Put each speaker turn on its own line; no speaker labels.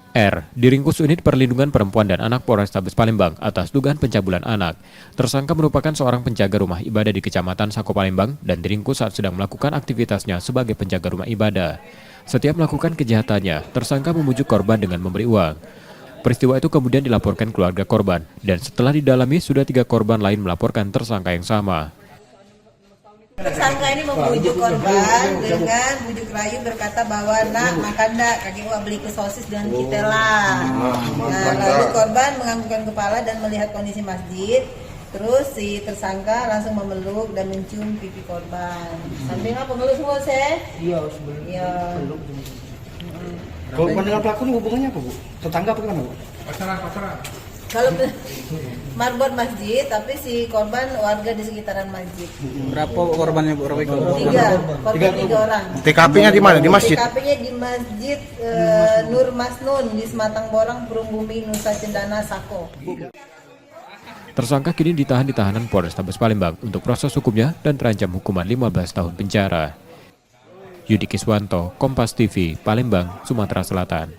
R diringkus unit perlindungan perempuan dan anak Polrestabes Palembang atas dugaan pencabulan anak. Tersangka merupakan seorang penjaga rumah ibadah di Kecamatan Sako Palembang dan diringkus saat sedang melakukan aktivitasnya sebagai penjaga rumah ibadah. Setiap melakukan kejahatannya, tersangka memujuk korban dengan memberi uang. Peristiwa itu kemudian dilaporkan keluarga korban, dan setelah didalami sudah 3 korban lain melaporkan tersangka yang sama.
Tersangka ini membujuk korban dengan bujuk rayu berkata bahwa nak makan dak, kakek gua beli ke sosis dengan kita lah. Nah, lalu korban menganggukkan kepala dan melihat kondisi masjid. Terus si tersangka langsung memeluk dan mencium pipi korban. Sampai nggak pengeluk semua sih?
Iya, sebenarnya.
Iya.
Korban dengan pelaku ini hubungannya apa, Bu? Tetangga apa gimana, Bu?
Pacaran.
Kalau marbot masjid, tapi si korban warga di sekitaran masjid.
Berapa korbannya, Bu?
Tiga orang.
TKP-nya di mana? Di masjid?
TKP-nya di Masjid Nur Masnun di Sematang Borang, Perumbumi, Nusa Cendana, Sako.
Tersangka kini ditahan di tahanan Polrestabes Palembang untuk proses hukumnya dan terancam hukuman 15 tahun penjara. Yudi Kiswanto, Kompas TV, Palembang, Sumatera Selatan.